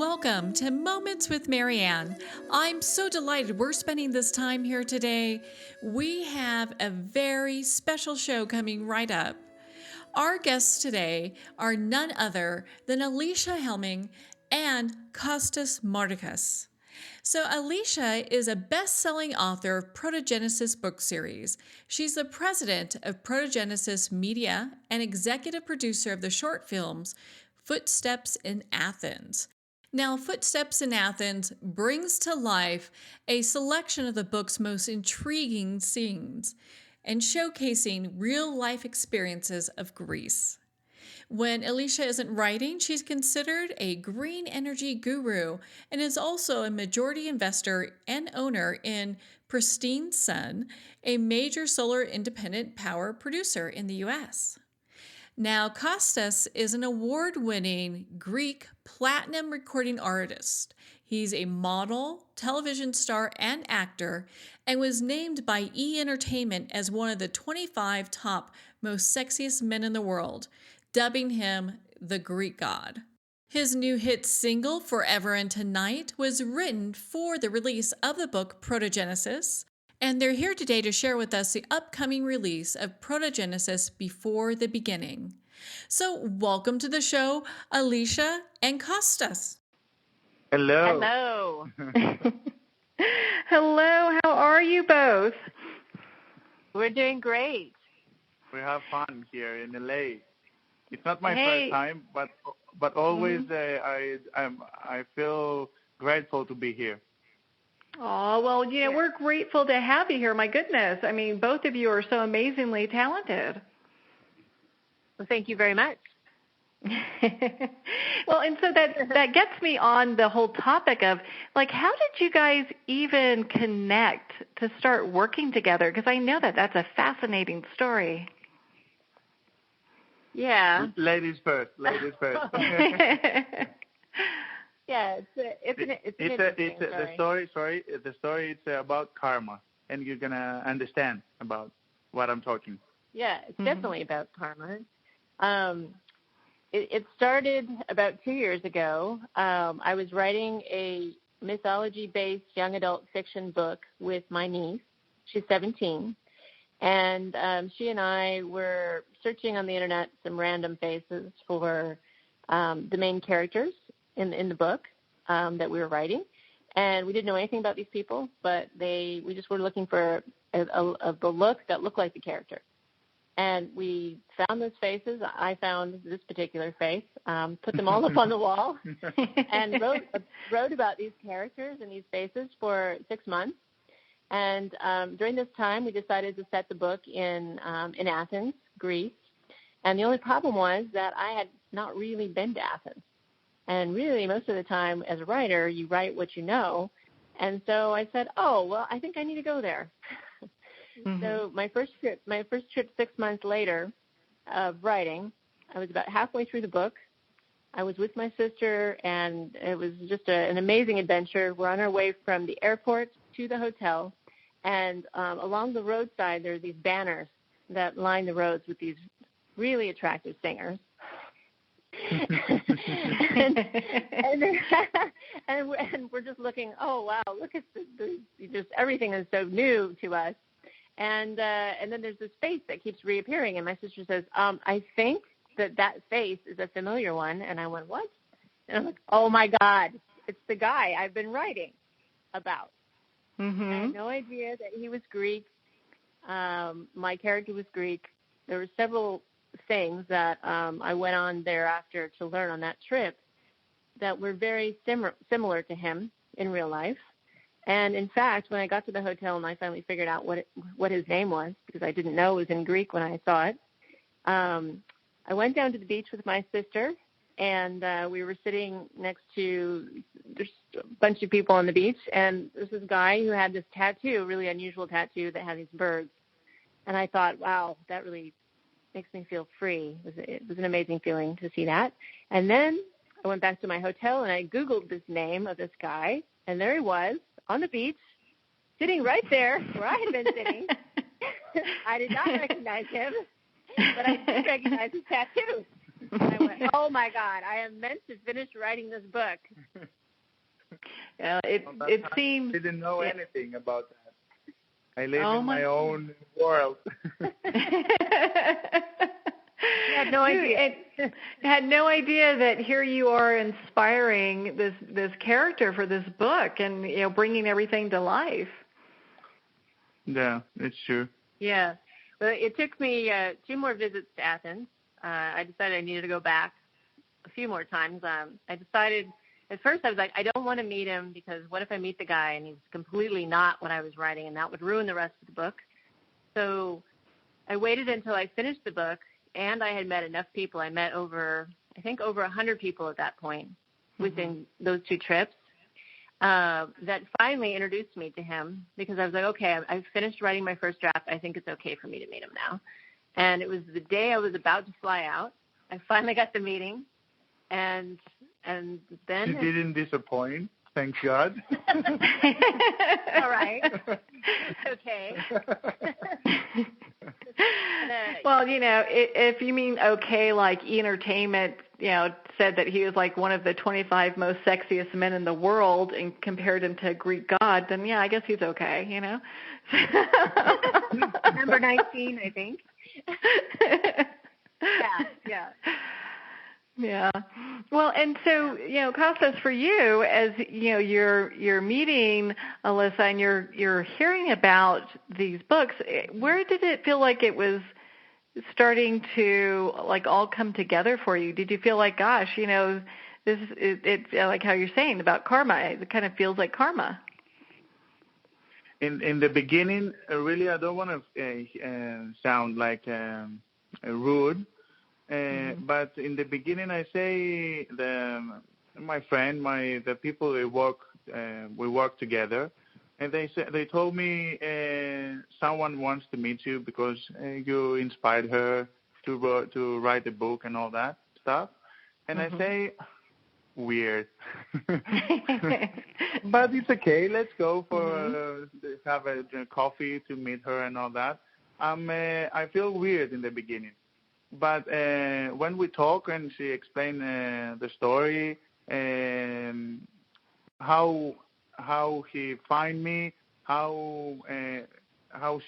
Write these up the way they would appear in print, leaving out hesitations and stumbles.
Welcome to Moments with Marianne. I'm so delighted we're spending this time here today. We have a very special show coming right up. Our guests today are none other than Alysia Helming and Kostas Martakis. So Alysia is a best-selling author of Protogenesis book series. She's the president of Protogenesis Media and executive producer of the short films Footsteps in Athens. Now, Footsteps in Athens brings to life a selection of the book's most intriguing scenes and showcasing real-life experiences of Greece. When Alysia isn't writing, she's considered a green energy guru and is also a majority investor and owner in Pristine Sun, a major solar independent power producer in the U.S. Now, Kostas is an award-winning Greek platinum recording artist. He's a model, television star, and actor, and was named by E! Entertainment as one of the 25 top most sexiest men in the world, dubbing him the Greek god. His new hit single, Forever and Tonight, was written for the release of the book Protogenesis, and they're here today to share with us the upcoming release of Protogenesis Before the Beginning. So welcome to the show, Alysia and Kostas. Hello. Hello. Hello, how are you both? We're doing great. We have fun here in LA. It's not my first time, but always I feel grateful to be here. Oh, well, we're grateful to have you here. My goodness. I mean, both of you are so amazingly talented. Well, thank you very much. Well, and so that gets me on the whole topic of, how did you guys even connect to start working together? Because I know that's a fascinating story. Yeah. Ladies first. Yeah, the story is about karma, and you're gonna understand about what I'm talking. Yeah, it's definitely about karma. It started about 2 years ago. I was writing a mythology-based young adult fiction book with my niece. She's 17, and she and I were searching on the internet some random faces for the main characters in the book that we were writing, and we didn't know anything about these people, but we just were looking for the look that looked like the character, and we found those faces. I found this particular face, put them all up on the wall, and wrote about these characters and these faces for 6 months. And during this time, we decided to set the book in Athens, Greece. And the only problem was that I had not really been to Athens. And really, most of the time, as a writer, you write what you know. And so I said, I think I need to go there. Mm-hmm. So my first trip 6 months later of writing, I was about halfway through the book. I was with my sister, and it was just an amazing adventure. We're on our way from the airport to the hotel. And along the roadside, there are these banners that line the roads with these really attractive singers. and we're just looking, oh, wow, look at just everything is so new to us. And then there's this face that keeps reappearing. And my sister says, I think that face is a familiar one. And I went, what? And I'm like, oh, my God, it's the guy I've been writing about. Mm-hmm. I had no idea that he was Greek. My character was Greek. There were several things that I went on thereafter to learn on that trip that were very similar to him in real life. And, in fact, when I got to the hotel and I finally figured out what his name was, because I didn't know it was in Greek when I saw it, I went down to the beach with my sister, and we were sitting next to there's a bunch of people on the beach, and there's this guy who had this tattoo, really unusual tattoo that had these birds. And I thought, wow, that really makes me feel free. It was an amazing feeling to see that. And then I went back to my hotel, and I Googled this name of this guy, and there he was on the beach, sitting right there where I had been sitting. I did not recognize him, but I did recognize his tattoo. And I went, oh my God, I am meant to finish writing this book. It seems I didn't know anything about that. I live in my own world. I had no idea. Had no idea that here you are inspiring this character for this book and bringing everything to life. Yeah, it's true. Yeah. Well, it took me 2 more visits to Athens. I decided I needed to go back a few more times. I decided at first I was like, I don't want to meet him because what if I meet the guy and he's completely not what I was writing, and that would ruin the rest of the book. So I waited until I finished the book, and I had met enough people. I met over 100 people at that point within those 2 trips that finally introduced me to him, because I was like, okay, I've finished writing my first draft. I think it's okay for me to meet him now. And it was the day I was about to fly out. I finally got the meeting, and then you didn't disappoint. Thank God. All right. Okay. Well, if you mean okay, like E! Said that he was like one of the 25 most sexiest men in the world and compared him to a Greek god, then yeah, I guess he's okay, Number 19, I think. Yeah. Yeah. Well, and so, Kostas, for you, as you're meeting Alysia and you're hearing about these books, where did it feel like it was starting to all come together for you? Did you feel like, gosh, this is like how you're saying about karma? It kind of feels like karma. In the beginning, really, I don't want to sound like rude. But in the beginning, I say the people we work together, and they told me someone wants to meet you because you inspired her to write the book and all that stuff. And I say, weird, but it's okay. Let's go for have a coffee to meet her and all that. I feel weird in the beginning. But when we talk and she explained the story, how he find me, how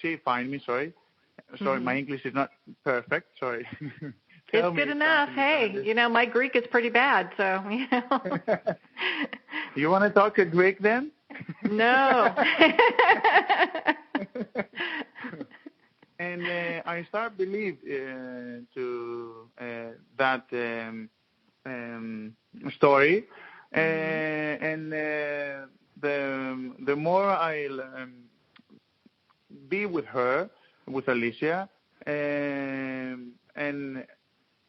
she find me. Sorry, my English is not perfect. Sorry. It's good enough. Hey, my Greek is pretty bad, so You want to talk a Greek then? No. And I start believe to that story, and the more I be with her, with Alysia, and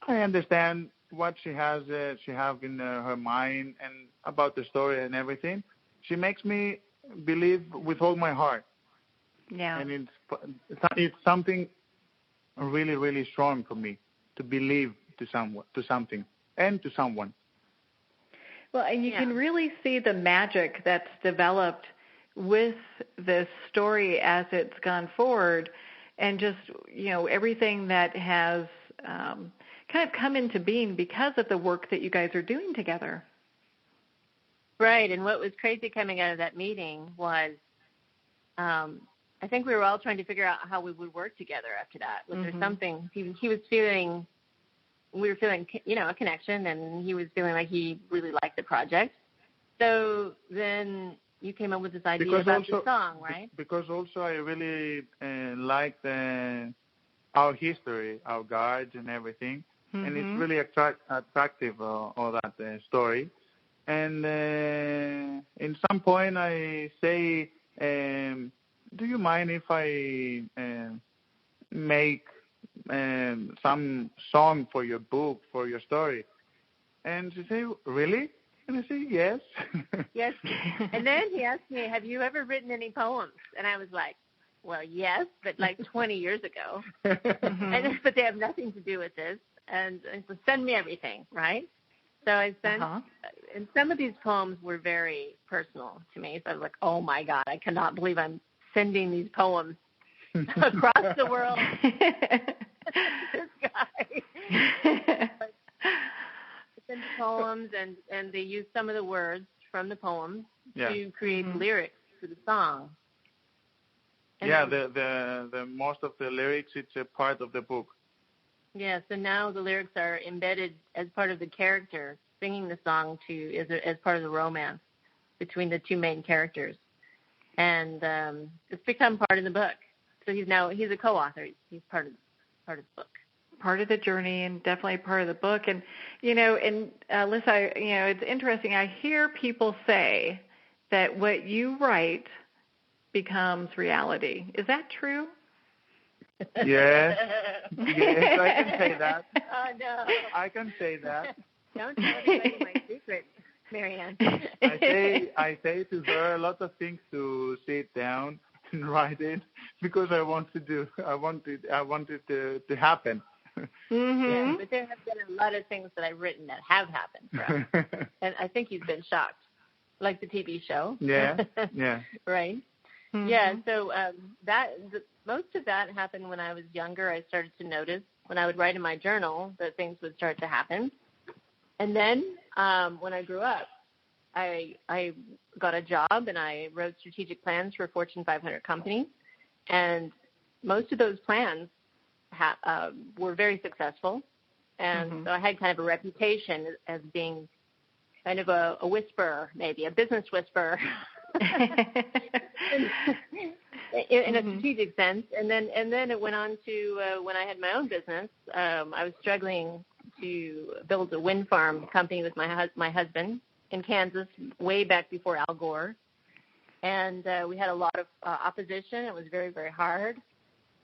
I understand what she have in her mind and about the story and everything. She makes me believe with all my heart. Yeah. And it's something really, really strong for me to believe to something, and to someone. Well, and you can really see the magic that's developed with this story as it's gone forward, and just everything that has kind of come into being because of the work that you guys are doing together. Right, and what was crazy coming out of that meeting was I think we were all trying to figure out how we would work together after that. Was there something he was feeling? We were feeling, a connection, and he was feeling like he really liked the project. So then you came up with this idea about the song, right? Because also I really liked our history, our guards and everything, and it's really attractive, all that story. And in some point I say, do you mind if I make some song for your book, for your story? And she say, really? And I say, yes. Yes. And then he asked me, have you ever written any poems? And I was like, well, yes, but like 20 years ago. But they have nothing to do with this. And so send me everything, right? So I sent, and some of these poems were very personal to me. So I was like, oh, my God, I cannot believe I'm sending these poems across the world. This guy. into poems, and they use some of the words from the poems to create lyrics to the song. And the most of the lyrics, it's a part of the book. Yeah, so now the lyrics are embedded as part of the character singing the song as part of the romance between the two main characters. And it's become part of the book. So he's a co-author. He's part of the book. Part of the journey and definitely part of the book. And, Alysia, it's interesting. I hear people say that what you write becomes reality. Is that true? Yes, I can say that. Oh, no. I can say that. Don't tell anybody my secret, Marianne. I say to her a lot of things to sit down and write it because I want it to happen. Mm-hmm. Yeah, but there have been a lot of things that I've written that have happened for us. And I think you've been shocked, like the TV show. Yeah. Right? Mm-hmm. Yeah, so most of that happened when I was younger. I started to notice when I would write in my journal that things would start to happen. And then when I grew up, I got a job and I wrote strategic plans for Fortune 500 companies. And most of those plans were very successful. And so I had kind of a reputation as being kind of a whisperer, maybe a business whisperer. in a strategic sense, and then it went on to when I had my own business. I was struggling to build a wind farm company with my husband in Kansas way back before Al Gore, and we had a lot of opposition. It was very, very hard,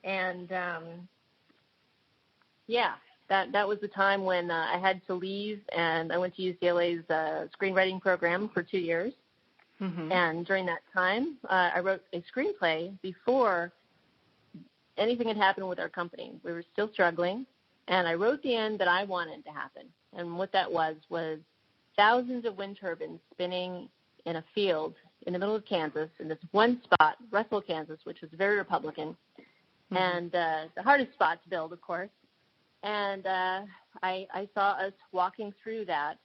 and that was the time when I had to leave, and I went to UCLA's screenwriting program for 2 years. Mm-hmm. And during that time, I wrote a screenplay before anything had happened with our company. We were still struggling, and I wrote the end that I wanted to happen. And what that was thousands of wind turbines spinning in a field in the middle of Kansas, in this one spot, Russell, Kansas, which was very Republican, and the hardest spot to build, of course. And I saw us walking through that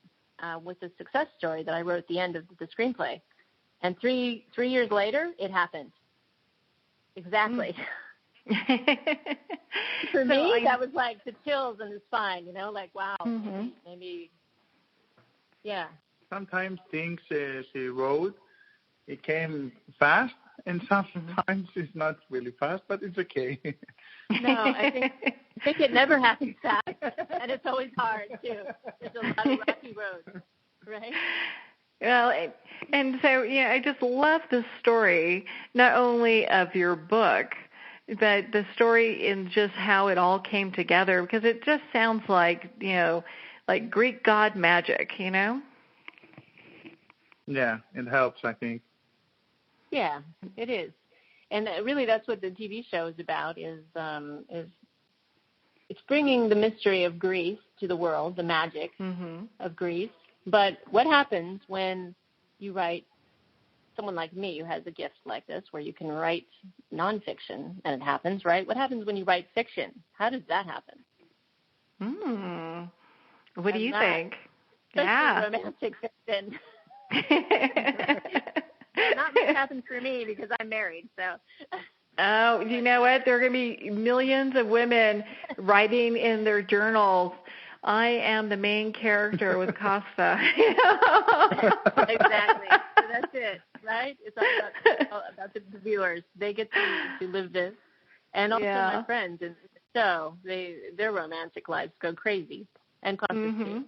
with the success story that I wrote at the end of the screenplay. And three years later, it happened. Exactly. For me, that was like the chills in the spine, like, wow, maybe, yeah. Sometimes things she wrote, it came fast, and sometimes it's not really fast, but it's okay. No, I think it never happens fast, and it's always hard, too. There's a lot of rocky roads, right? Well, and so, I just love the story, not only of your book, but the story in just how it all came together, because it just sounds like, like Greek god magic, Yeah, it helps, I think. Yeah, it is. And really that's what the TV show is about, is it's bringing the mystery of Greece to the world, the magic of Greece. But what happens when you write, someone like me who has a gift like this, where you can write nonfiction and it happens, right? What happens when you write fiction? How does that happen? What do you think? Yeah. Romantic fiction. Not much happens for me because I'm married, so. Oh, you know what? There are going to be millions of women writing in their journals, I am the main character with Kostas. Exactly. So that's it, right? It's all about the viewers. They get to live this. And also my friends in the show, their romantic lives go crazy. And Kostas too.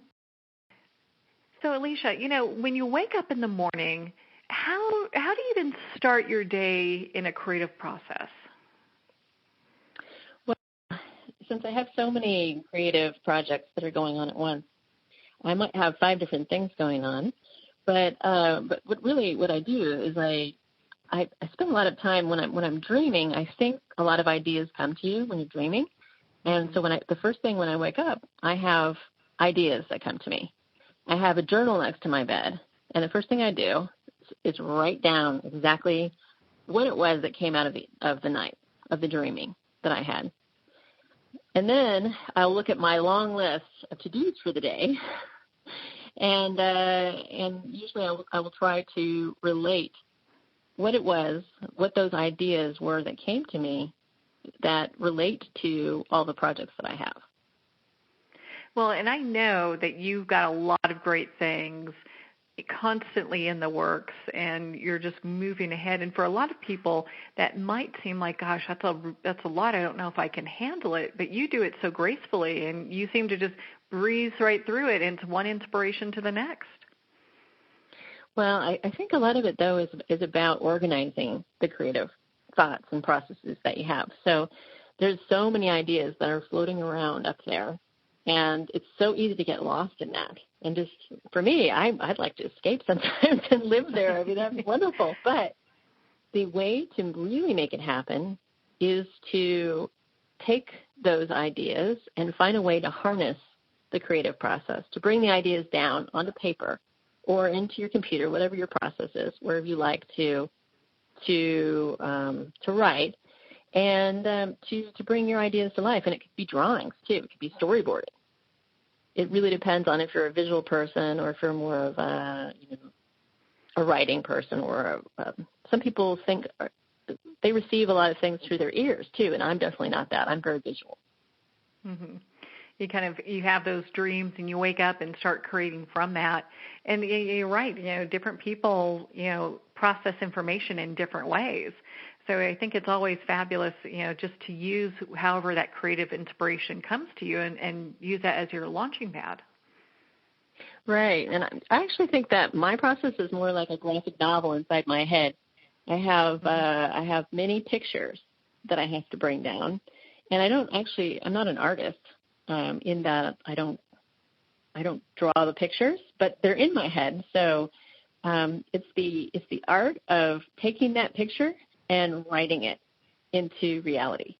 So, Alysia, when you wake up in the morning, how do you even start your day in a creative process? Since I have so many creative projects that are going on at once, I might have 5 different things going on. But what I do is I spend a lot of time when I'm dreaming. I think a lot of ideas come to you when you're dreaming, and so the first thing when I wake up, I have ideas that come to me. I have a journal next to my bed, and the first thing I do is write down exactly what it was that came out of the night of the dreaming that I had. And then I'll look at my long list of to-dos for the day, And usually I will try to relate what it was, what those ideas were that came to me that relate to all the projects that I have. Well, and I know that you've got a lot of great things constantly in the works, and you're just moving ahead. And for a lot of people, that might seem like, gosh, that's a lot. I don't know if I can handle it. But you do it so gracefully, and you seem to just breeze right through it into one inspiration to the next. Well, I think a lot of it, though, is about organizing the creative thoughts and processes that you have. So there's so many ideas that are floating around up there, and it's so easy to get lost in that. And just, for me, I'd like to escape sometimes and live there. I mean, that'd be wonderful. But the way to really make it happen is to take those ideas and find a way to harness the creative process, to bring the ideas down onto paper or into your computer, whatever your process is, wherever you like to write, and to bring your ideas to life. And it could be drawings, too. It could be storyboarding. It really depends on if you're a visual person or if you're more of a writing person. Or some people think they receive a lot of things through their ears, too, and I'm definitely not that. I'm very visual. Mm-hmm. You have those dreams and you wake up and start creating from that. And you're right, different people, process information in different ways. So I think it's always fabulous, just to use however that creative inspiration comes to you and use that as your launching pad. Right. And I actually think that my process is more like a graphic novel inside my head. I have many pictures that I have to bring down. And I'm not an artist. In that I don't draw the pictures, but they're in my head. So it's the art of taking that picture and writing it into reality.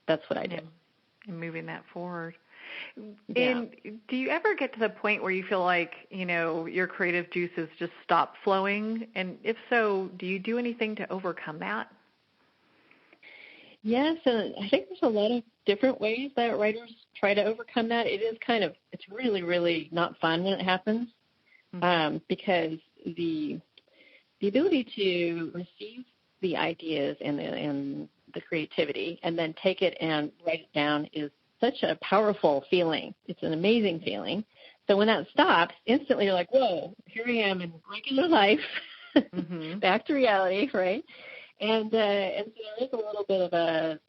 That's what I do. And moving that forward. Yeah. And do you ever get to the point where you feel like, your creative juices just stop flowing? And if so, do you do anything to overcome that? Yes, and I think there's a lot of different ways that writers try to overcome that. It's really, really not fun when it happens, because the ability to receive the ideas and the creativity and then take it and write it down is such a powerful feeling. It's an amazing feeling. So when that stops, instantly you're like, whoa, here I am in regular life, back to reality, right? And so there is a little bit of a,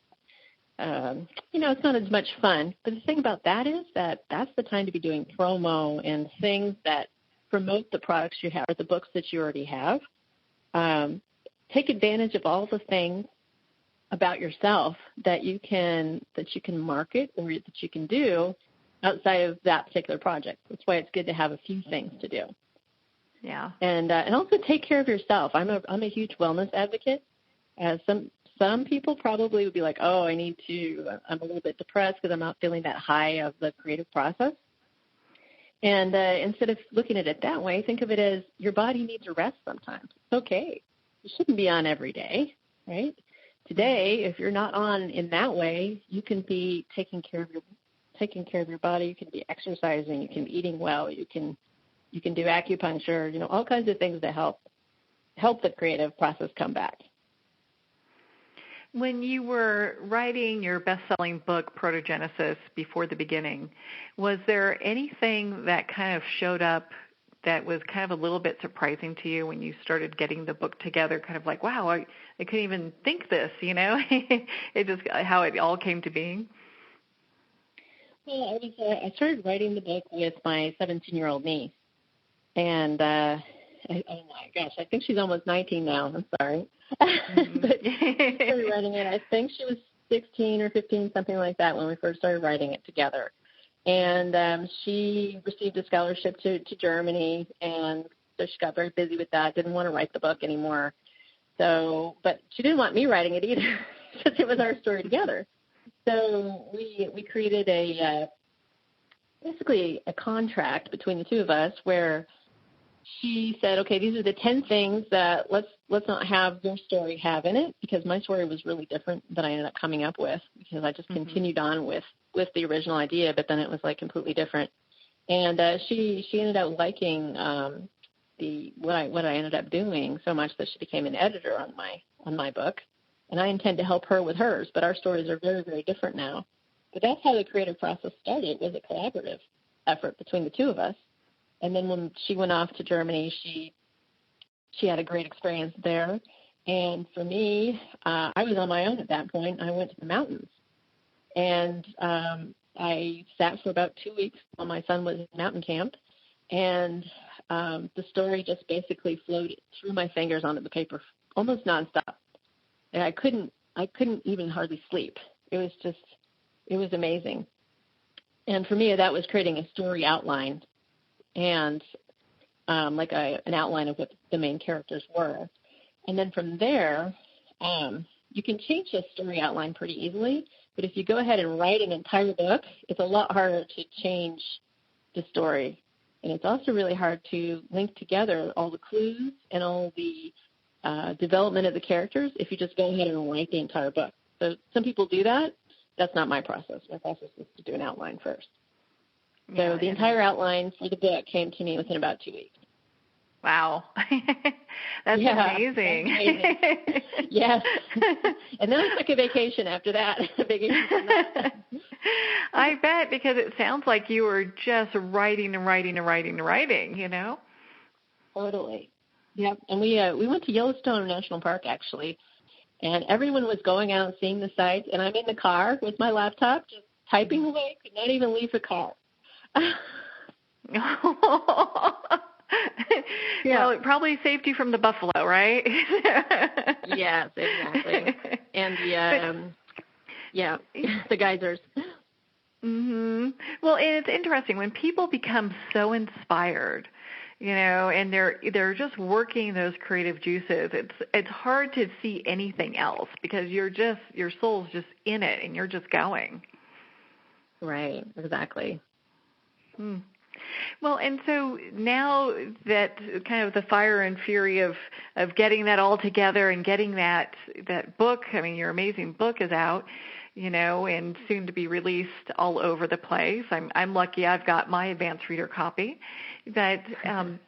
it's not as much fun. But the thing about that is that that's the time to be doing promo and things that promote the products you have or the books that you already have. Take advantage of all the things about yourself that you can market or that you can do outside of that particular project. That's why it's good to have a few things to do. Yeah. And also take care of yourself. I'm a huge wellness advocate. Some people probably would be like, oh, I'm a little bit depressed because I'm not feeling that high of the creative process. And instead of looking at it that way, think of it as your body needs a rest sometimes. It's okay. You shouldn't be on every day, right? Today, if you're not on in that way, you can be taking care of your body. You can be exercising. You can be eating well. You can do acupuncture. All kinds of things that help the creative process come back. When you were writing your best-selling book, Protogenesis, before the beginning, was there anything that kind of showed up that was kind of a little bit surprising to you when you started getting the book together, kind of like, wow, I couldn't even think this, It just, how it all came to being? Well, I started writing the book with my 17-year-old niece, and oh my gosh, I think she's almost 19 now. I'm sorry. But I started writing it. I think she was 16 or 15, something like that, when we first started writing it together. And she received a scholarship to Germany, and so she got very busy with that, didn't want to write the book anymore. But she didn't want me writing it either, since it was our story together. So we created basically a contract between the two of us where she said, okay, these are the 10 things that let's not have your story have in it, because my story was really different than I ended up coming up with, because I just continued on with the original idea, but then it was like completely different. And she ended up liking what I ended up doing so much that she became an editor on my book. And I intend to help her with hers, but our stories are very, very different now. But that's how the creative process started. It was a collaborative effort between the two of us. And then when she went off to Germany, she had a great experience there. And for me, I was on my own at that point. I went to the mountains. And I sat for about 2 weeks while my son was in mountain camp. And the story just basically flowed through my fingers onto the paper almost nonstop. And I couldn't even hardly sleep. It was amazing. And for me, that was creating a story outline and like an outline of what the main characters were. And then from there, you can change the story outline pretty easily. But if you go ahead and write an entire book, it's a lot harder to change the story. And it's also really hard to link together all the clues and all the development of the characters if you just go ahead and write the entire book. So some people do that. That's not my process. My process is to do an outline first. So the entire outline for the book came to me within about 2 weeks. Wow. That's amazing. Yes. And then I took a vacation after that. I bet, because it sounds like you were just writing and writing and writing and writing, Totally. Yep. And we went to Yellowstone National Park, actually, and everyone was going out and seeing the sights, and I'm in the car with my laptop just typing away, could not even leave the car. Yeah. Well, it probably saved you from the buffalo, right? Yes, exactly. And the geysers. Mm-hmm. Well, and it's interesting when people become so inspired, and they're just working those creative juices. It's hard to see anything else because your soul's just in it and you're just going. Right. Exactly. Hmm. Well, and so now that kind of the fire and fury of getting that all together and getting that book, I mean, your amazing book is out, and soon to be released all over the place. I'm lucky I've got my advanced reader copy, but and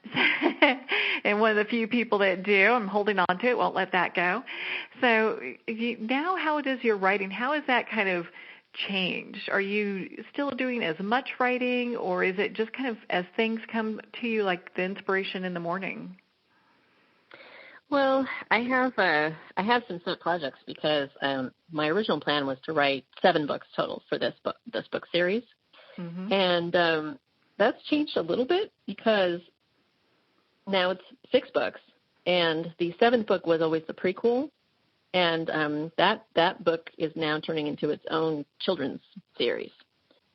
one of the few people that do. I'm holding on to it, won't let that go. So now how does your writing, how is that kind of changed? Are you still doing as much writing, or is it just kind of as things come to you, like the inspiration in the morning? Well, I have some set projects because my original plan was to write 7 books total for this book series, mm-hmm. and that's changed a little bit because now it's 6 books, and the 7th book was always the prequel. And that book is now turning into its own children's series.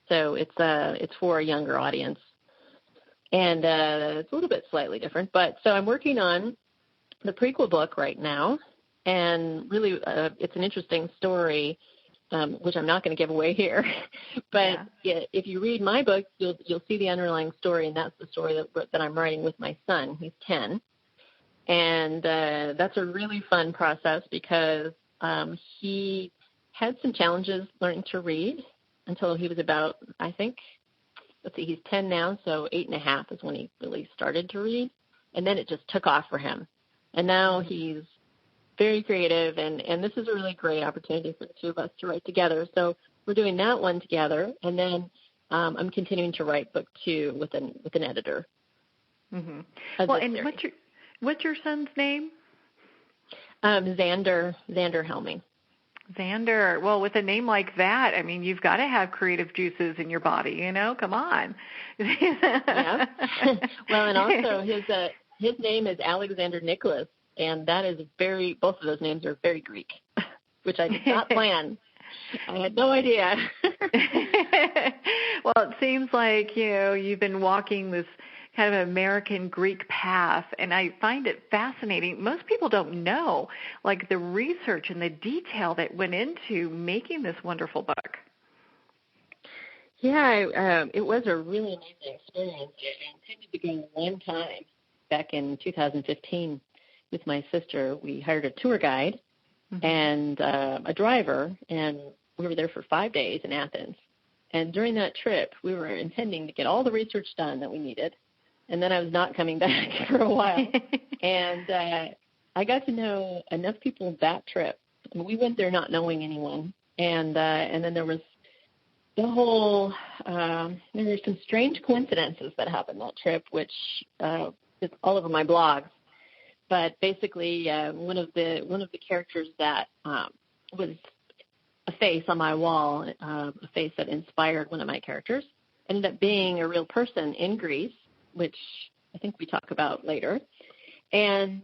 So it's for a younger audience. And it's a little bit slightly different. But so I'm working on the prequel book right now. And really it's an interesting story, which I'm not going to give away here. But if you read my book, you'll see the underlying story. And that's the story that I'm writing with my son. He's 10. And that's a really fun process because he had some challenges learning to read until he was about, I think, he's 10 now, so 8.5 is when he really started to read. And then it just took off for him. And now he's very creative, and this is a really great opportunity for the two of us to write together. So we're doing that one together, and then I'm continuing to write book 2 with an editor. Mm-hmm. Well, and what's your son's name? Xander Helming. Xander. Well, with a name like that, I mean, you've got to have creative juices in your body, Come on. Yeah. Well, and also his name is Alexander Nicholas, and that is both of those names are very Greek, which I did not plan. I had no idea. Well, it seems like, you've been walking this kind of American Greek path, and I find it fascinating. Most people don't know, like, the research and the detail that went into making this wonderful book. Yeah, it was a really amazing experience. I intended to go one time back in 2015 with my sister. We hired a tour guide and a driver, and we were there for 5 days in Athens. And during that trip, we were intending to get all the research done that we needed. And then I was not coming back for a while. And I got to know enough people that trip. I mean, we went there not knowing anyone. And then there was the whole, there were some strange coincidences that happened that trip, which is all over my blogs. But basically, one of the characters that was a face on my wall, a face that inspired one of my characters, ended up being a real person in Greece, which I think we talk about later. And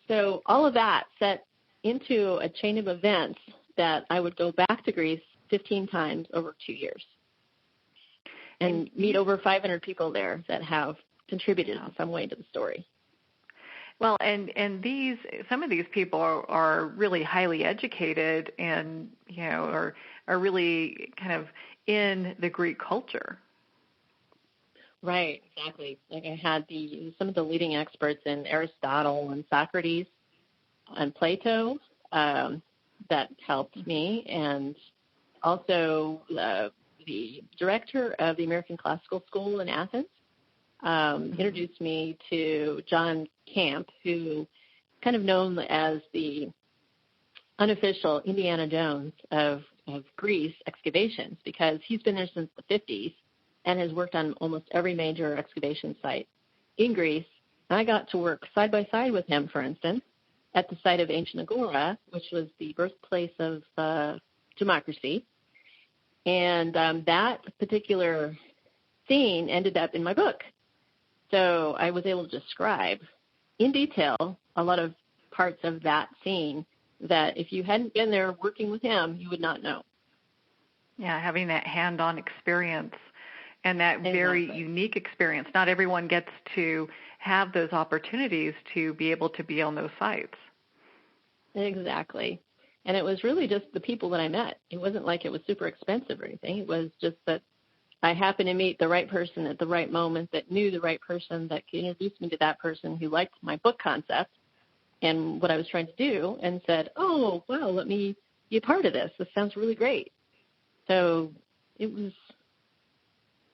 so all of that set into a chain of events that I would go back to Greece 15 times over 2 years and meet over 500 people there that have contributed in some way to the story. Well, and some of these people are really highly educated and, are really kind of in the Greek culture. Right, exactly. Like I had some of the leading experts in Aristotle and Socrates and Plato that helped me, and also the director of the American Classical School in Athens introduced me to John Camp, who kind of known as the unofficial Indiana Jones of Greece excavations, because he's been there since the 50s and has worked on almost every major excavation site in Greece. And I got to work side by side with him, for instance, at the site of ancient Agora, which was the birthplace of democracy. And that particular scene ended up in my book. So I was able to describe in detail a lot of parts of that scene that if you hadn't been there working with him, you would not know. Yeah, having that hand-on experience and that very unique experience. Not everyone gets to have those opportunities to be able to be on those sites. Exactly. And it was really just the people that I met. It wasn't like it was super expensive or anything. It was just that I happened to meet the right person at the right moment that knew the right person that could introduce me to that person who liked my book concept and what I was trying to do and said, oh, wow, let me be a part of this. This sounds really great. So it was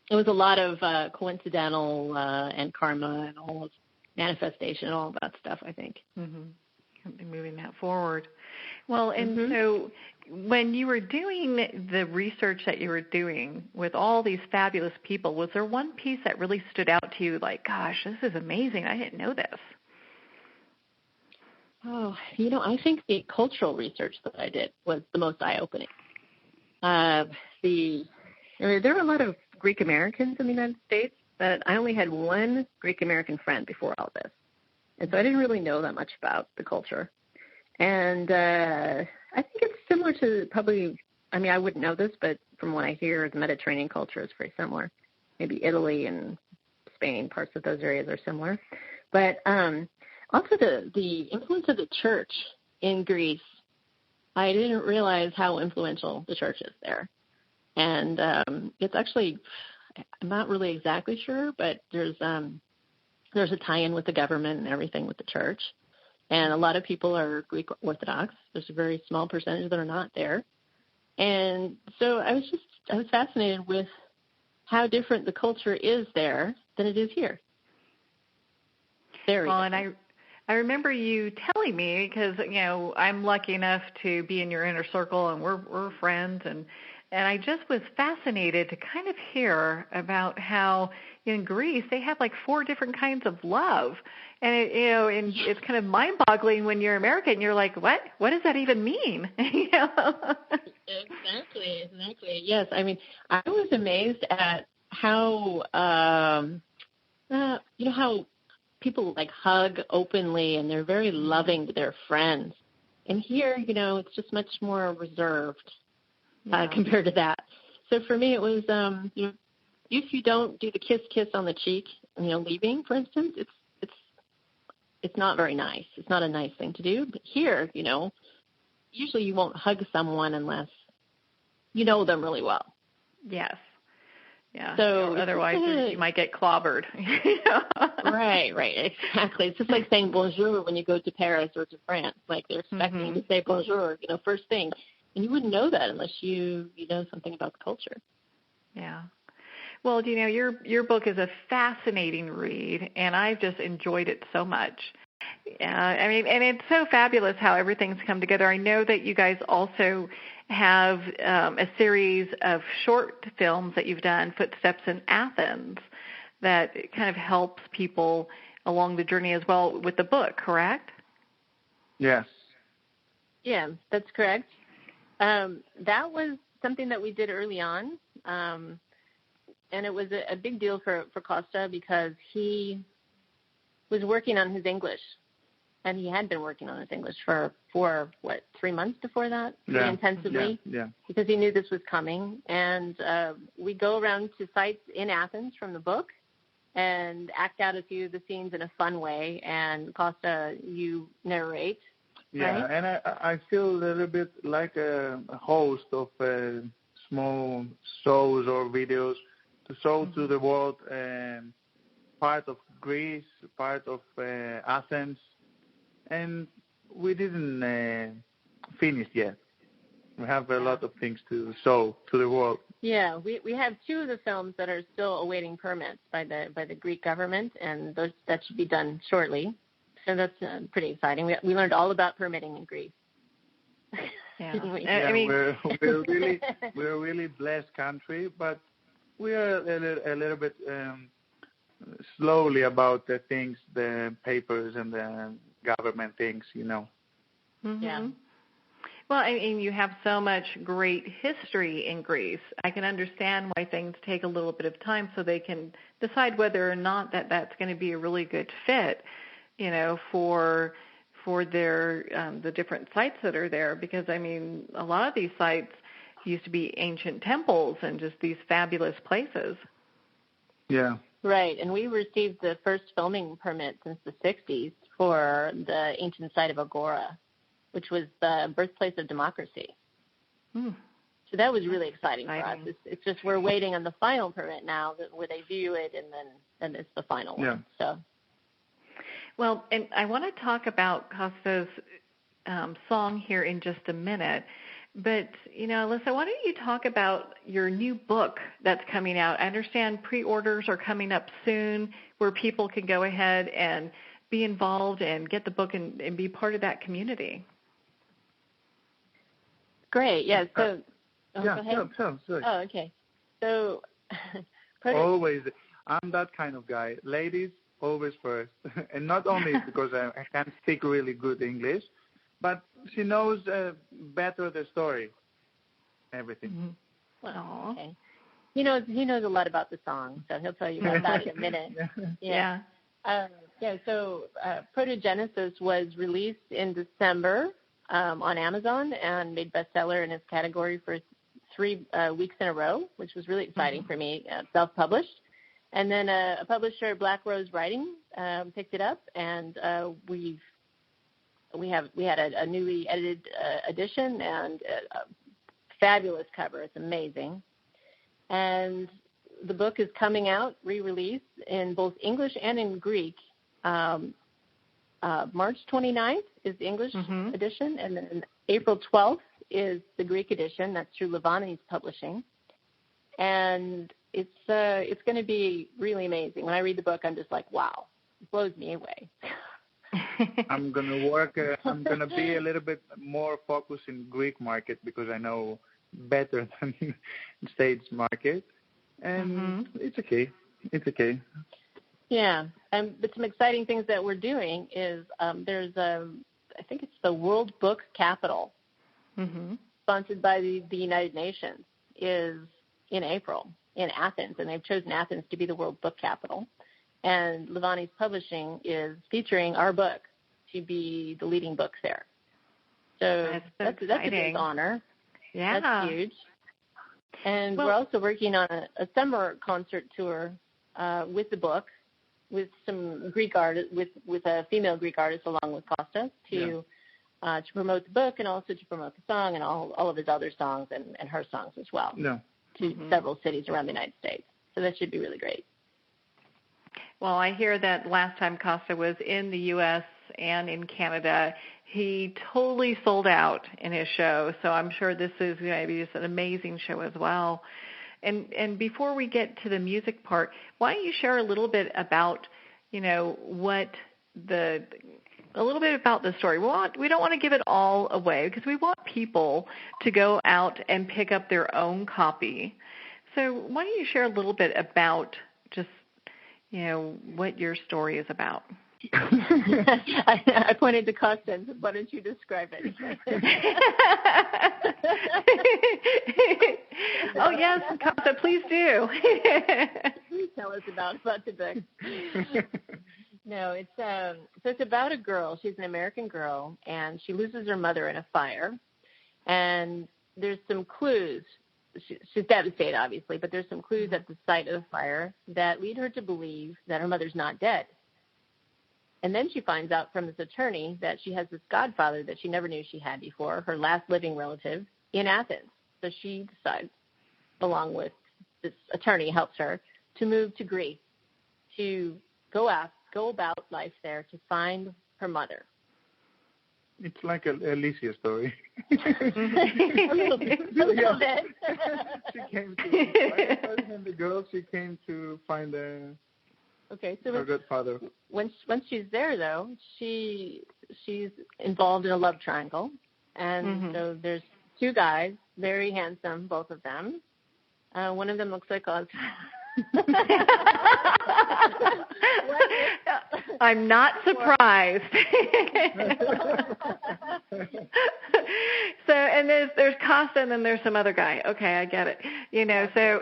a lot of coincidental and karma and all of manifestation and all of that stuff, I think. Mm-hmm. Moving that forward. Well, and so when you were doing the research that you were doing with all these fabulous people, was there one piece that really stood out to you like, gosh, this is amazing, I didn't know this? Oh, I think the cultural research that I did was the most eye-opening. There were a lot of Greek Americans in the United States, but I only had one Greek American friend before all this. And so I didn't really know that much about the culture. And I think it's similar to I wouldn't know this, but from what I hear, the Mediterranean culture is very similar. Maybe Italy and Spain, parts of those areas are similar. But also the influence of the church in Greece, I didn't realize how influential the church is there. And it's actually, I'm not really exactly sure, but there's a tie-in with the government and everything with the church. And a lot of people are Greek Orthodox. There's a very small percentage that are not there. And so I was fascinated with how different the culture is there than it is here. Very different. And I remember you telling me, because, I'm lucky enough to be in your inner circle and we're friends, and I just was fascinated to kind of hear about how in Greece they have like 4 different kinds of love. And, and it's kind of mind-boggling when you're American and you're like, what? What does that even mean? Exactly. Yes. I mean, I was amazed at how, how people like hug openly and they're very loving to their friends. And here, it's just much more reserved compared to that. So for me, it was, if you don't do the kiss on the cheek, leaving, for instance, it's not very nice. It's not a nice thing to do. But here, usually you won't hug someone unless you know them really well. Yes. Yeah. So otherwise you might get clobbered. Right, exactly. It's just like saying bonjour when you go to Paris or to France. Like they're expecting you to say bonjour, first thing. And you wouldn't know that unless you know something about the culture. Yeah. Well, your book is a fascinating read, and I've just enjoyed it so much. I mean, and it's so fabulous how everything's come together. I know that you guys also have a series of short films that you've done, Footsteps in Athens, that kind of helps people along the journey as well with the book, correct? Yes. Yeah, that's correct. That was something that we did early on, and it was a big deal for Kostas because he was working on his English, and he had been working on his English for 3 months before that, pretty intensively, because he knew this was coming. And we go around to sites in Athens from the book and act out a few of the scenes in a fun way. And Kostas, you narrate. Yeah, right? and I feel a little bit like a host of small shows or videos to show to the world part of Greece, part of Athens, and we didn't finish yet. We have a lot of things to show to the world. Yeah, we have two of the films that are still awaiting permits by the Greek government, and that should be done shortly. So that's pretty exciting. We learned all about permitting in Greece. Yeah. Didn't we? I mean, we're a really blessed country, but we are a little bit slowly about the things, the papers and the government things, Mm-hmm. Yeah. Well, I mean, you have so much great history in Greece. I can understand why things take a little bit of time so they can decide whether or not that's going to be a really good fit, for their the different sites that are there. Because, I mean, a lot of these sites used to be ancient temples and just these fabulous places. Yeah. Right, and we received the first filming permit since the 60s for the ancient site of Agora, which was the birthplace of democracy. So that was really exciting for us. It's just we're waiting on the final permit now where they view it, and then it's the final one. So. Well, and I want to talk about Kostas' song here in just a minute. But, Alysia, why don't you talk about your new book that's coming out? I understand pre-orders are coming up soon where people can go ahead and be involved and get the book and be part of that community. Great, yeah. So, go ahead. Oh, okay. So, always, I'm that kind of guy. Ladies, always first. And not only because I can't speak really good English, but she knows better the story, everything. Mm-hmm. Well, okay. He knows a lot about the song, so he'll tell you about that in a minute. Yeah. So Protogenesis was released in December on Amazon and made bestseller in its category for 3 weeks in a row, which was really exciting for me, self-published. And then a publisher, Black Rose Writing, picked it up, and we had a newly edited edition and a fabulous cover. It's amazing. And the book is coming out, re-released, in both English and in Greek. March 29th is the English edition, and then April 12th is the Greek edition. That's through Levani's Publishing. And it's going to be really amazing. When I read the book, I'm just like, wow, it blows me away. I'm going to I'm going to be a little bit more focused in Greek market because I know better than States market. And it's okay. It's okay. Yeah. But some exciting things that we're doing is there's I think it's the World Book Capital, sponsored by the United Nations, is in April in Athens, and they've chosen Athens to be the World Book Capital. And Levani's Publishing is featuring our book to be the leading book there. So that's a big honor. Yeah. That's huge. And we're also working on a summer concert tour with the book, with some Greek artists, with a female Greek artist along with Kostas to promote the book and also to promote the song and all of his other songs and her songs as well to several cities around the United States. So that should be really great. Well, I hear that last time Kostas was in the U.S. and in Canada, he totally sold out in his show. So I'm sure this is going to be just an amazing show as well. And before we get to the music part, why don't you share a little bit about, a little bit about the story. We don't want to give it all away because we want people to go out and pick up their own copy. So why don't you share a little bit about just, what your story is about? I pointed to Kostas. Why don't you describe it? Oh, yes, Kostas, please do. Please tell us about the book. No, it's about a girl. She's an American girl, and she loses her mother in a fire. And there's some clues. She's devastated, obviously, but there's some clues at the site of the fire that lead her to believe that her mother's not dead. And then she finds out from this attorney that she has this godfather that she never knew she had before, her last living relative, in Athens. So she decides, along with this attorney helps her, to move to Greece, to go about life there to find her mother. It's like an Alysia story. a little bit. She came to the girl. She came to find her godfather. Once she's there, though, she's involved in a love triangle, and so there's two guys, very handsome, both of them. One of them looks like us. I'm not surprised. So, and there's Kostas, and then there's some other guy. Okay, I get it. So.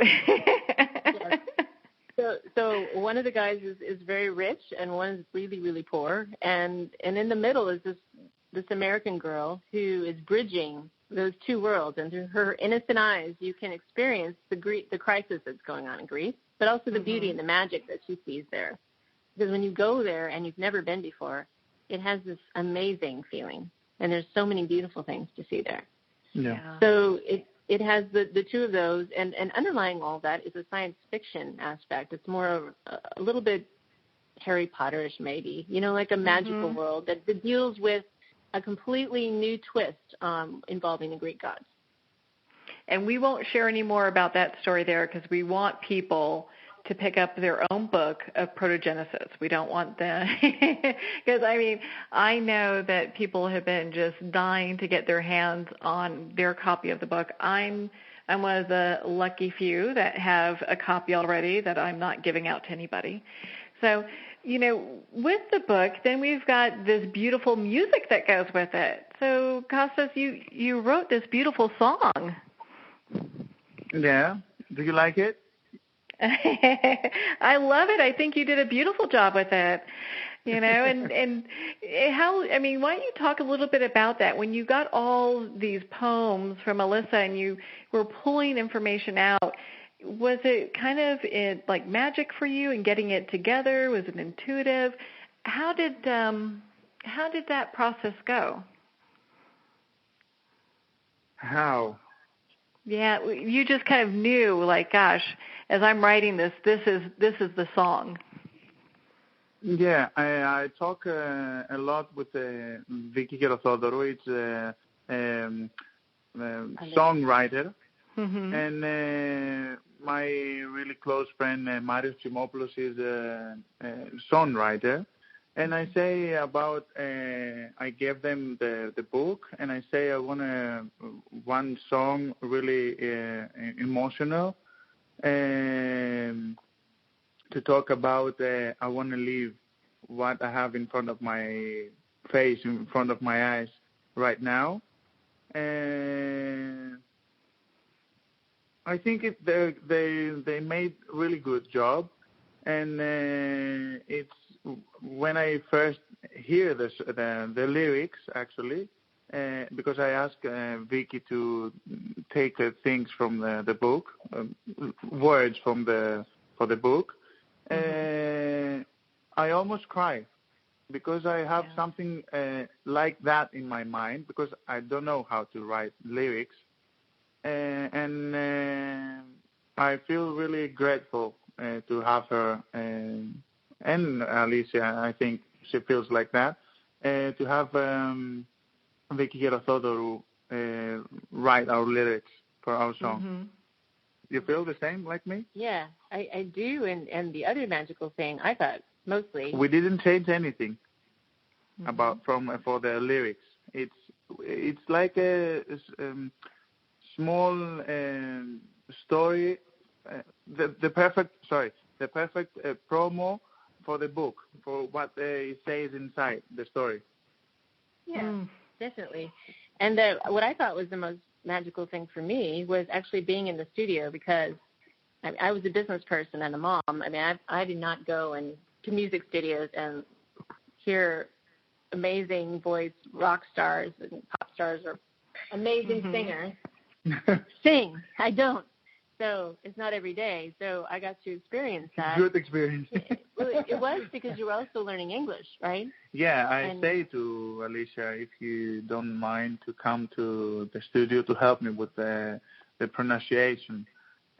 So one of the guys is very rich, and one is really, really poor, and in the middle is this American girl who is bridging those two worlds, and through her innocent eyes, you can experience the crisis that's going on in Greece, but also the beauty and the magic that she sees there. Because when you go there and you've never been before, it has this amazing feeling, and there's so many beautiful things to see there. Yeah. So it has the two of those, and underlying all that is a science fiction aspect. It's more of a little bit Harry Potterish, maybe, like a magical world that deals with a completely new twist involving the Greek gods. And we won't share any more about that story there because we want people to pick up their own book of Protogenesis. We don't want them because, I know that people have been just dying to get their hands on their copy of the book. I'm one of the lucky few that have a copy already that I'm not giving out to anybody. So, with the book, then we've got this beautiful music that goes with it. So, Kostas, you wrote this beautiful song. Yeah. Do you like it? I love it. I think you did a beautiful job with it. And how, why don't you talk a little bit about that? When you got all these poems from Alysia and you were pulling information out, was it kind of like magic for you in getting it together? Was it intuitive? How did that process go? How? Yeah, you just kind of knew, like, gosh, as I'm writing this is the song. Yeah, I talk a lot with Vicky Gerothodoru. It's a songwriter, and my really close friend Marios Tsimopoulos is a songwriter. And I say about, I gave them the book, and I say I want one song really emotional to talk about. I want to leave what I have in front of my face, in front of my eyes right now. And I think they made really good job, and it's when I first hear the lyrics, actually, because I asked Vicky to take things from the book, words for the book, I almost cry because I have something like that in my mind because I don't know how to write lyrics, and I feel really grateful to have her. And Alysia, I think she feels like that, to have Vicky Gerothodoru write our lyrics for our song. You feel the same like me? Yeah, I do. And the other magical thing, I thought, mostly. We didn't change anything for the lyrics. It's like a small story, the perfect promo for the book, for what it says inside the story. Yeah, definitely. And what I thought was the most magical thing for me was actually being in the studio, because I was a business person and a mom. I mean, I did not go to music studios and hear amazing voice rock stars and pop stars or amazing singers sing. I don't. So it's not every day. So I got to experience that. Good experience. Well, it was because you were also learning English, right? Yeah, I say to Alysia, if you don't mind to come to the studio to help me with the pronunciation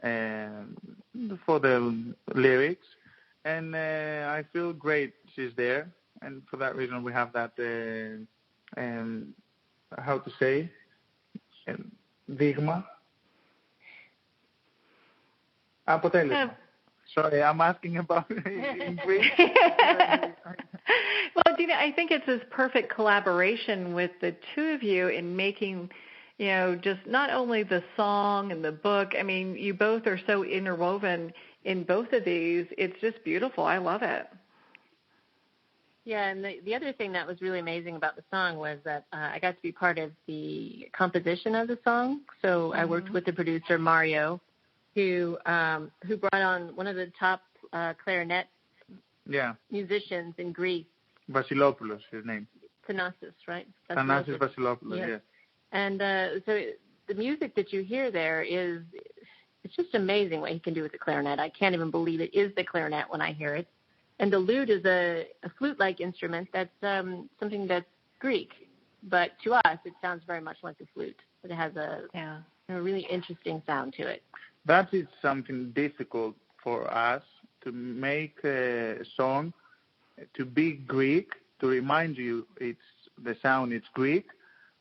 and for the lyrics. And I feel great she's there. And for that reason, we have that, how to say, δείγμα. Αποτέλεσμα. Sorry, I'm asking about in Greek. Well, Dina, I think it's this perfect collaboration with the two of you in making, just not only the song and the book. I mean, you both are so interwoven in both of these. It's just beautiful. I love it. Yeah, and the other thing that was really amazing about the song was that I got to be part of the composition of the song. So I worked with the producer, Mario, who brought on one of the top clarinet musicians in Greece. Vasilopoulos, his name. Thanasis, right? Thanasis Vasilopoulos, yes. And so the music that you hear there it's just amazing what he can do with the clarinet. I can't even believe it is the clarinet when I hear it. And the lute is a flute-like instrument that's something that's Greek. But to us, it sounds very much like a flute. But it has a really interesting sound to it. That is something difficult for us, to make a song to be Greek, to remind you the sound is Greek,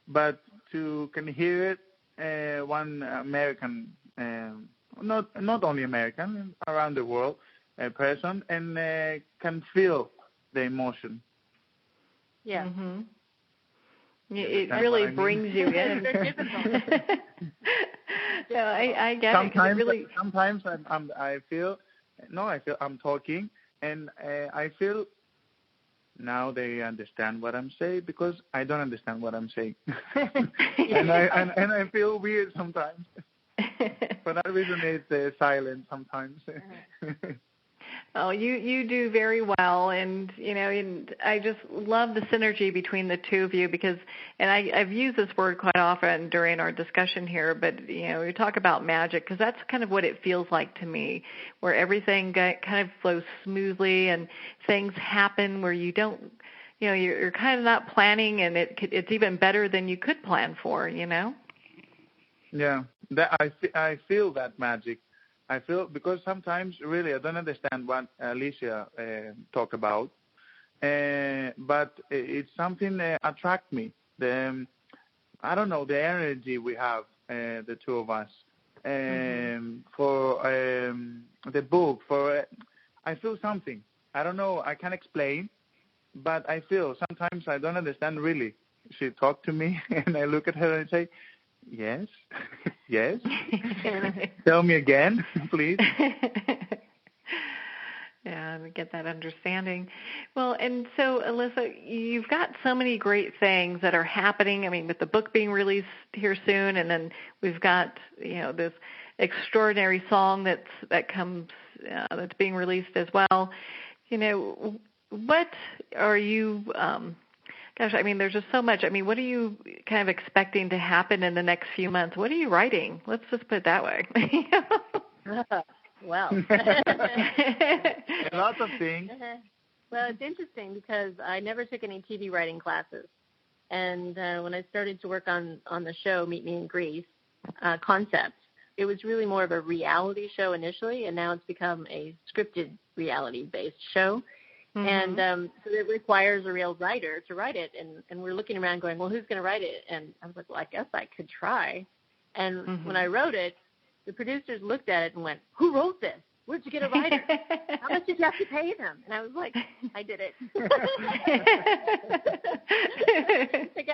but to can hear it one American, not only American, around the world, a person, and can feel the emotion. Yeah. Mm-hmm. It really brings you in. So I get sometimes, it. Really... Sometimes I feel I'm talking, and I feel now they understand what I'm saying, because I don't understand what I'm saying, and I feel weird sometimes. For that reason, it's silent sometimes. Oh, you do very well, and and I just love the synergy between the two of you, because, and I've used this word quite often during our discussion here, but we talk about magic, because that's kind of what it feels like to me, where everything kind of flows smoothly and things happen where you don't, you're kind of not planning, and it's even better than you could plan for, Yeah, I feel that magic. I feel, because sometimes really I don't understand what Alysia talk about, but it's something attract me. I don't know, the energy we have, the two of us, for the book. I feel something. I don't know. I can't explain, but I feel sometimes I don't understand really. She talked to me, and I look at her and say, yes, yes. Tell me again, please. Yeah, we get that understanding. Well, and so, Alysia, you've got so many great things that are happening. I mean, with the book being released here soon, and then we've got this extraordinary song that's being released as well. What are you? Gosh, I mean, there's just so much. I mean, what are you kind of expecting to happen in the next few months? What are you writing? Let's just put it that way. Well. Lots of things. Well, it's interesting because I never took any TV writing classes. And when I started to work on the show, Meet Me in Greece, Concept, it was really more of a reality show initially, and now it's become a scripted reality-based show. Mm-hmm. And so it requires a real writer to write it. And we're looking around going, well, who's going to write it? And I was like, well, I guess I could try. And when I wrote it, the producers looked at it and went, "Who wrote this? Where'd you get a writer? How much did you have to pay them?" And I was like, "I did it." Like, okay.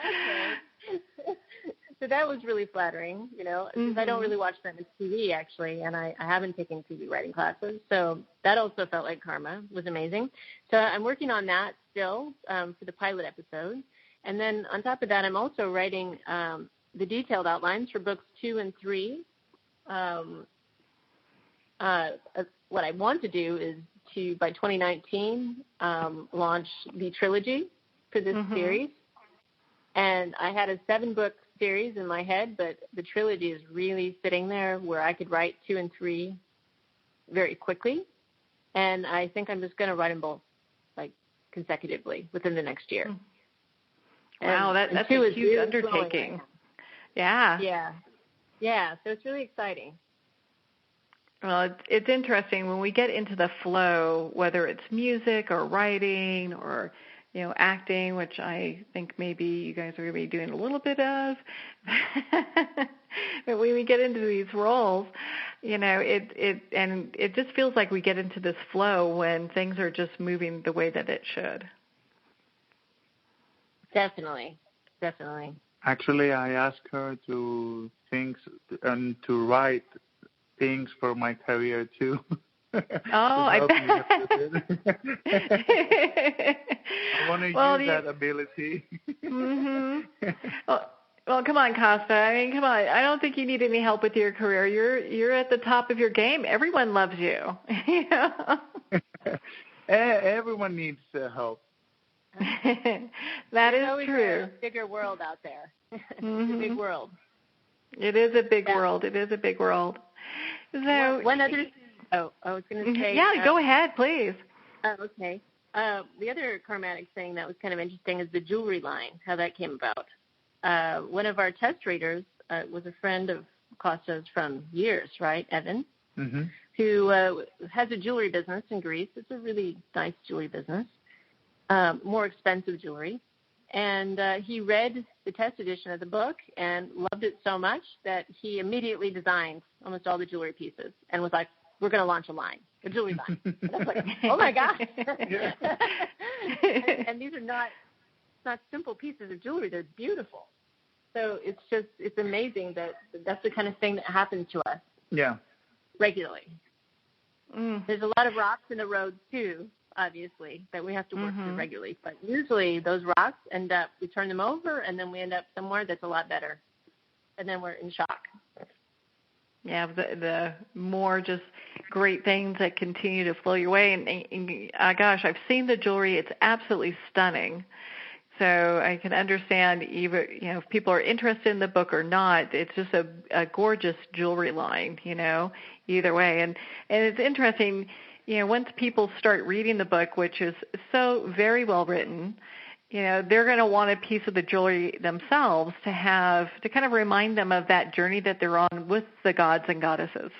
So that was really flattering, because I don't really watch feminist TV, actually, and I haven't taken TV writing classes. So that also felt like karma. It was amazing. So I'm working on that still for the pilot episode. And then on top of that, I'm also writing the detailed outlines for books 2 and 3. What I want to do is to, by 2019, launch the trilogy for this series. And I had a 7-book series in my head, but the trilogy is really sitting there where I could write 2 and 3 very quickly. And I think I'm just going to write them both, like, consecutively within the next year. Wow, that's a huge really undertaking. Yeah. Yeah, so it's really exciting. Well, it's interesting when we get into the flow, whether it's music or writing or acting, which I think maybe you guys are going to be doing a little bit of. But when we get into these roles, it just feels like we get into this flow when things are just moving the way that it should. Definitely. Actually, I asked her to think and to write things for my career too. Oh, I bet. I want to use that ability. Well, come on, Kosta. I mean, come on. I don't think you need any help with your career. You're at the top of your game. Everyone loves you. Everyone needs help. That is true. A bigger world out there. It's a big world. It is a big world. It is a big world. So one other. I was going to say. Yeah, go ahead, please. Oh, okay. The other karmatic thing that was kind of interesting is the jewelry line, how that came about. One of our test readers was a friend of Kostas from years, right, Evan, who has a jewelry business in Greece. It's a really nice jewelry business, more expensive jewelry. And he read the test edition of the book and loved it so much that he immediately designed almost all the jewelry pieces and was like, "We're going to launch a jewelry line." And I was like, "Oh my gosh!" and these are not simple pieces of jewelry; they're beautiful. So it's amazing that that's the kind of thing that happens to us. Yeah. Regularly. There's a lot of rocks in the road too, obviously, that we have to work through regularly. But usually those rocks we turn them over, and then we end up somewhere that's a lot better, and then we're in shock. Yeah, the more just great things that continue to flow your way. And gosh, I've seen the jewelry. It's absolutely stunning. So I can understand even, if people are interested in the book or not, it's just a gorgeous jewelry line, either way. And it's interesting, once people start reading the book, which is so very well written, they're going to want a piece of the jewelry themselves to kind of remind them of that journey that they're on with the gods and goddesses.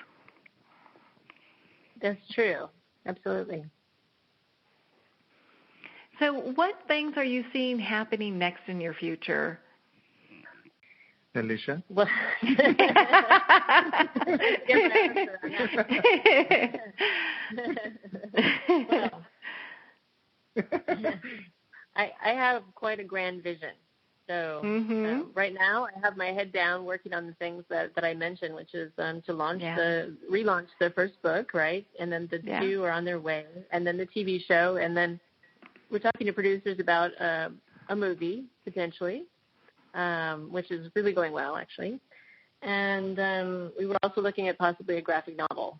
That's true. Absolutely. So what things are you seeing happening next in your future? Alysia? Well, I have quite a grand vision. So right now I have my head down working on the things that I mentioned, which is to relaunch the first book, right? And then the 2 are on their way, and then the TV show, and then we're talking to producers about a movie, potentially, which is really going well, actually. And we were also looking at possibly a graphic novel,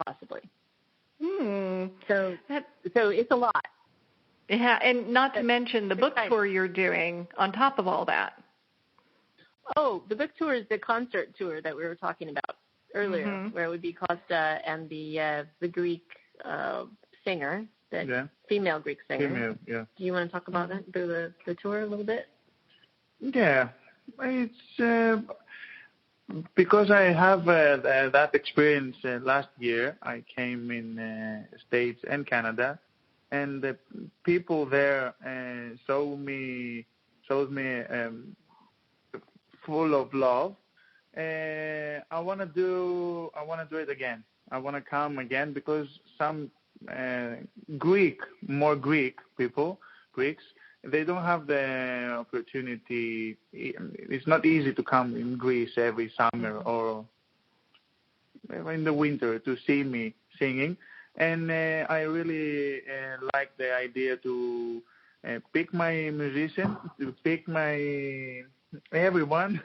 possibly. So it's a lot. Yeah, and not to mention the book tour you're doing on top of all that. Oh, the book tour is the concert tour that we were talking about earlier, where it would be Kostas and the Greek singer, the female Greek singer. Do you want to talk about that, the tour a little bit? Yeah, it's because I have that experience last year. I came in States and Canada. And the people there showed me full of love, I want to do it again. I want to come again because some Greek people, Greeks, they don't have the opportunity. It's not easy to come in Greece every summer or in the winter to see me singing. And I really like the idea to pick my musician, to pick my everyone,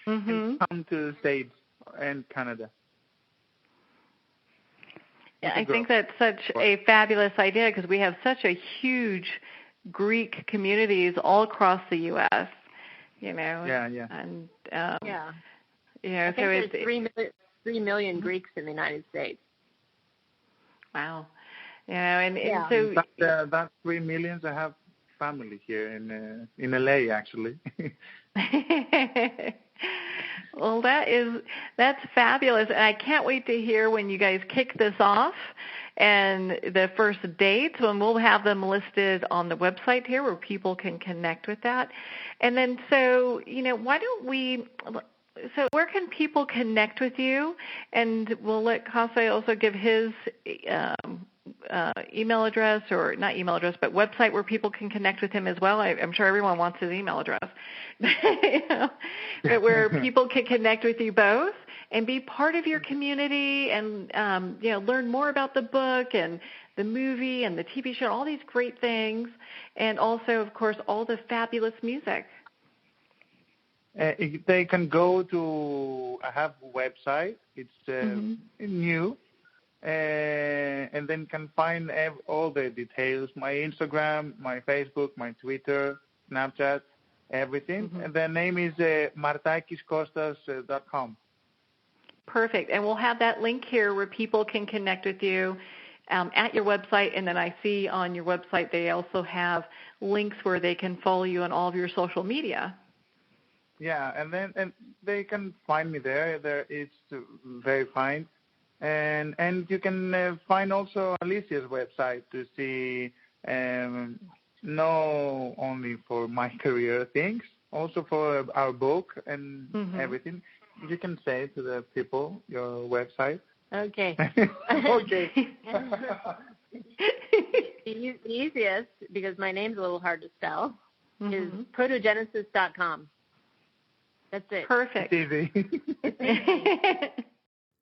and come to the States and Canada. Yeah, I think that's such a fabulous idea because we have such a huge Greek communities all across the U.S. You know. Yeah, yeah. And you know, I think there's 3 million Greeks in the United States. Wow. You know, and so that 3 million, I have family here in LA actually. Well, that's fabulous, and I can't wait to hear when you guys kick this off and the first dates, when we'll have them listed on the website here where people can connect with that. And then, so, you know, so where can people connect with you? And we'll let Kostas also give his email address, or not email address, but website where people can connect with him as well. I'm sure everyone wants his email address. You know, but where people can connect with you both and be part of your community and, you know, learn more about the book and the movie and the TV show, all these great things, and also, of course, all the fabulous music. They can go to, I have a website, it's new, and then can find all the details, my Instagram, my Facebook, my Twitter, Snapchat, everything. And the name is martakiskostas.com. Perfect. And we'll have that link here where people can connect with you at your website. And then I see on your website they also have links where they can follow you on all of your social media. Yeah, and they can find me there. There it's very fine. And you can find also Alysia's website to see not only for my career things, also for our book and everything. You can say to the people your website. Okay. Okay. The easiest, because my name's a little hard to spell, is Protogenesis.com. That's it. Perfect. It's easy.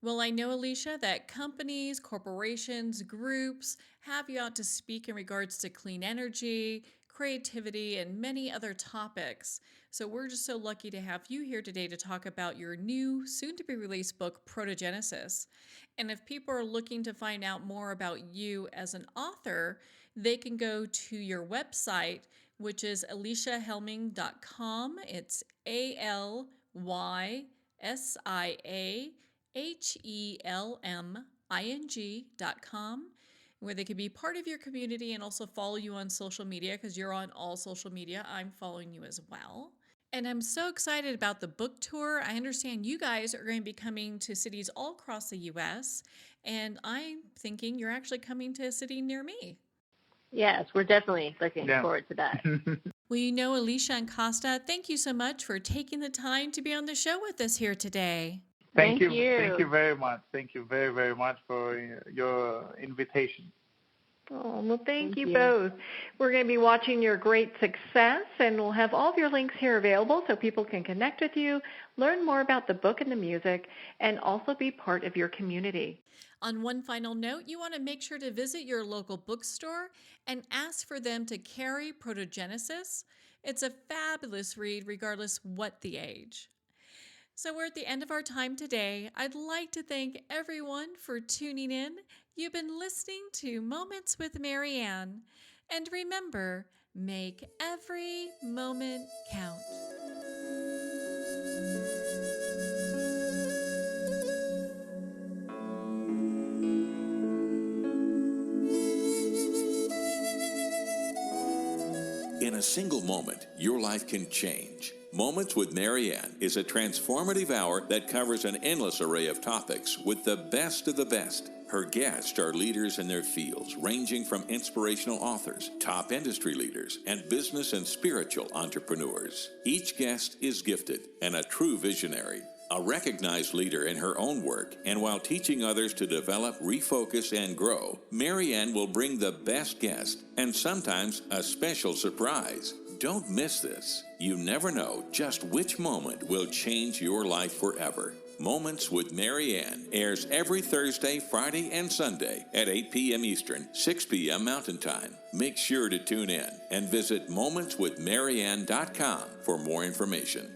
Well, I know, Alysia, that companies, corporations, groups have you out to speak in regards to clean energy, creativity, and many other topics. So we're just so lucky to have you here today to talk about your new, soon-to-be-released book, Protogenesis. And if people are looking to find out more about you as an author, they can go to your website, which is AlysiaHelming.com. It's AlysiaHelming.com, where they can be part of your community and also follow you on social media, because you're on all social media. I'm following you as well. And I'm so excited about the book tour. I understand you guys are going to be coming to cities all across the U.S., and I'm thinking you're actually coming to a city near me. Yes, we're definitely looking forward to that. Well, you know, Alysia and Kostas, thank you so much for taking the time to be on the show with us here today. Thank you. Thank you very much. Thank you very, very much for your invitation. Oh, well, thank you both. We're going to be watching your great success, and we'll have all of your links here available so people can connect with you, learn more about the book and the music, and also be part of your community. On one final note, you want to make sure to visit your local bookstore and ask for them to carry Protogenesis. It's a fabulous read regardless what the age. So we're at the end of our time today. I'd like to thank everyone for tuning in. You've been listening to Moments with Marianne. And remember, make every moment count. In a single moment, your life can change. Moments with Marianne is a transformative hour that covers an endless array of topics with the best of the best. Her guests are leaders in their fields, ranging from inspirational authors, top industry leaders, and business and spiritual entrepreneurs. Each guest is gifted and a true visionary. A recognized leader in her own work, and while teaching others to develop, refocus, and grow, Marianne will bring the best guest and sometimes a special surprise. Don't miss this. You never know just which moment will change your life forever. Moments with Marianne airs every Thursday, Friday, and Sunday at 8 p.m. Eastern, 6 p.m. Mountain Time. Make sure to tune in and visit momentswithmarianne.com for more information.